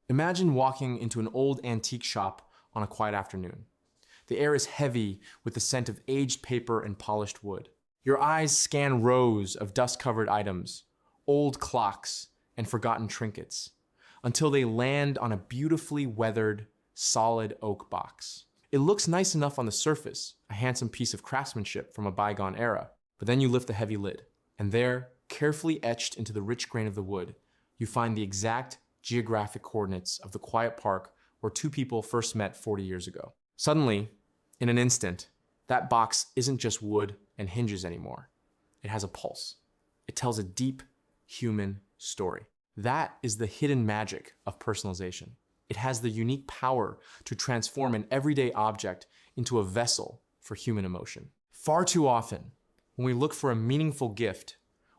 Imagine walking into an old antique shop on a quiet afternoon. The air is heavy with the scent of aged paper and polished wood. Your eyes scan rows of dust-covered items, old clocks, and forgotten trinkets, until they land on a beautifully weathered, solid oak box. It looks nice enough on the surface, a handsome piece of craftsmanship from a bygone era, but then you lift the heavy lid, and there, carefully etched into the rich grain of the wood, you find the exact geographic coordinates of the quiet park where two people first met 40 years ago. Suddenly, in an instant, that box isn't just wood and hinges anymore. It has a pulse. It tells a deep, human story. That is the hidden magic of personalization. It has the unique power to transform an everyday object into a vessel for human emotion. Far too often, when we look for a meaningful gift,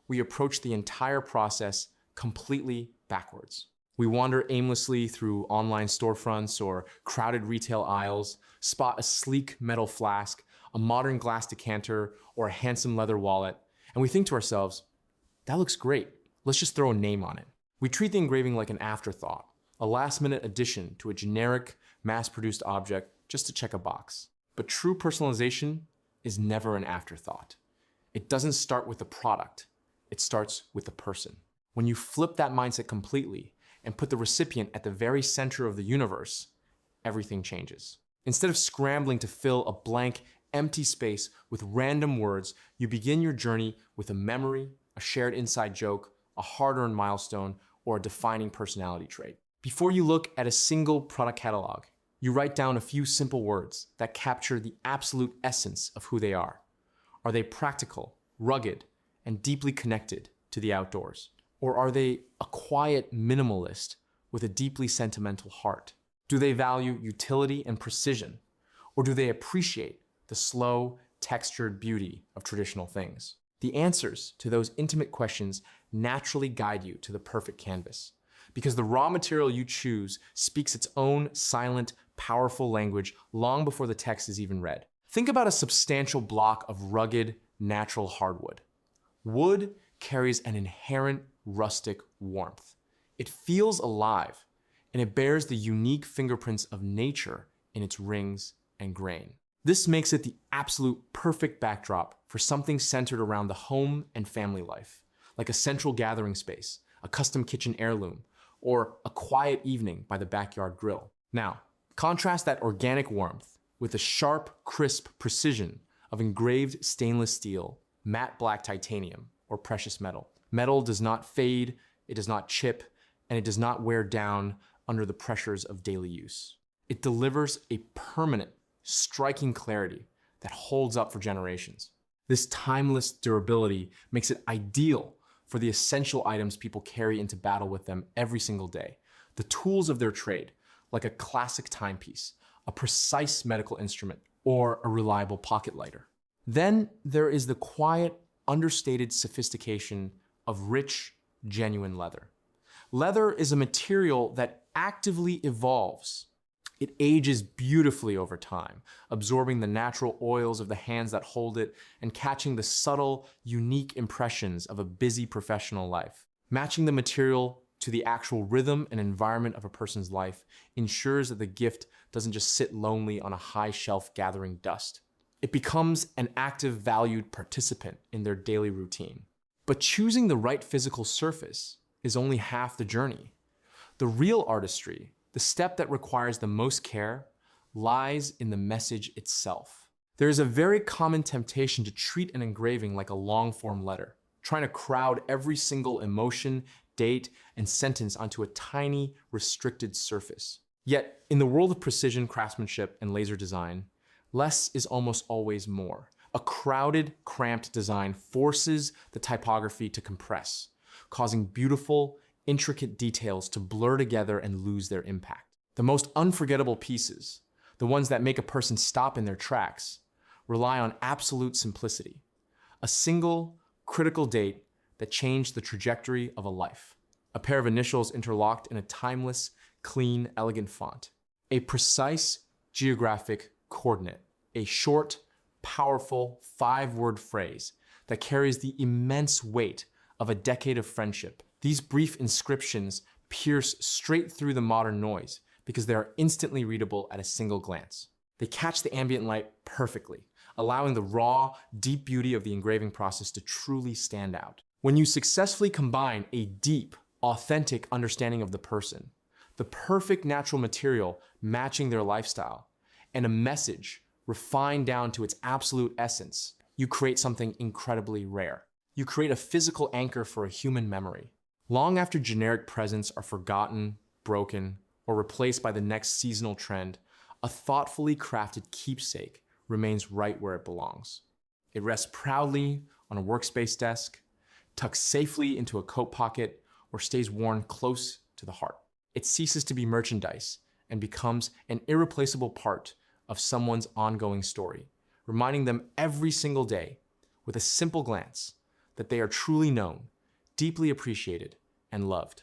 we approach the entire process completely backwards. We wander aimlessly through online storefronts or crowded retail aisles, spot a sleek metal flask, a modern glass decanter, or a handsome leather wallet, and we think to ourselves, that looks great. Let's just throw a name on it. We treat the engraving like an afterthought, a last-minute addition to a generic, mass-produced object just to check a box. But true personalization is never an afterthought. It doesn't start with the product. It starts with the person. When you flip that mindset completely and put the recipient at the very center of the universe, everything changes. Instead of scrambling to fill a blank, empty space with random words, you begin your journey with a memory, a shared inside joke, a hard-earned milestone, or a defining personality trait. Before you look at a single product catalog, you write down a few simple words that capture the absolute essence of who they are. Are they practical, rugged, and deeply connected to the outdoors? Or are they a quiet minimalist with a deeply sentimental heart? Do they value utility and precision? Or do they appreciate the slow, textured beauty of traditional things? The answers to those intimate questions naturally guide you to the perfect canvas, because the raw material you choose speaks its own silent, powerful language long before the text is even read. Think about a substantial block of rugged, natural hardwood. Wood carries an inherent rustic warmth. It feels alive, and it bears the unique fingerprints of nature in its rings and grain. This makes it the absolute perfect backdrop for something centered around the home and family life, like a central gathering space, a custom kitchen heirloom, or a quiet evening by the backyard grill. Now, contrast that organic warmth with the sharp, crisp precision of engraved stainless steel, matte black titanium, or precious metal. Metal does not fade, it does not chip, and it does not wear down under the pressures of daily use. It delivers a permanent, striking clarity that holds up for generations. This timeless durability makes it ideal for the essential items people carry into battle with them every single day. The tools of their trade, like a classic timepiece, a precise medical instrument, or a reliable pocket lighter. Then there is the quiet, understated sophistication of rich, genuine leather. Leather is a material that actively evolves. It ages beautifully over time, absorbing the natural oils of the hands that hold it and catching the subtle, unique impressions of a busy professional life. Matching the material to the actual rhythm and environment of a person's life ensures that the gift doesn't just sit lonely on a high shelf gathering dust. It becomes an active, valued participant in their daily routine. But choosing the right physical surface is only half the journey. The real artistry, the step that requires the most care, lies in the message itself. There is a very common temptation to treat an engraving like a long-form letter, trying to crowd every single emotion, date, and sentence onto a tiny, restricted surface. Yet, in the world of precision craftsmanship and laser design, less is almost always more. A crowded, cramped design forces the typography to compress, causing beautiful, intricate details to blur together and lose their impact. The most unforgettable pieces, the ones that make a person stop in their tracks, rely on absolute simplicity. A single, critical date that changed the trajectory of a life. A pair of initials interlocked in a timeless, clean, elegant font. A precise geographic coordinate. A short, powerful, 5-word phrase that carries the immense weight of a decade of friendship. These brief inscriptions pierce straight through the modern noise because they are instantly readable at a single glance. They catch the ambient light perfectly, allowing the raw, deep beauty of the engraving process to truly stand out. When you successfully combine a deep, authentic understanding of the person, the perfect natural material matching their lifestyle, and a message refined down to its absolute essence, you create something incredibly rare. You create a physical anchor for a human memory. Long after generic presents are forgotten, broken, or replaced by the next seasonal trend, a thoughtfully crafted keepsake remains right where it belongs. It rests proudly on a workspace desk, tucks safely into a coat pocket, or stays worn close to the heart. It ceases to be merchandise and becomes an irreplaceable part of someone's ongoing story, reminding them every single day, with a simple glance, that they are truly known, deeply appreciated, and loved.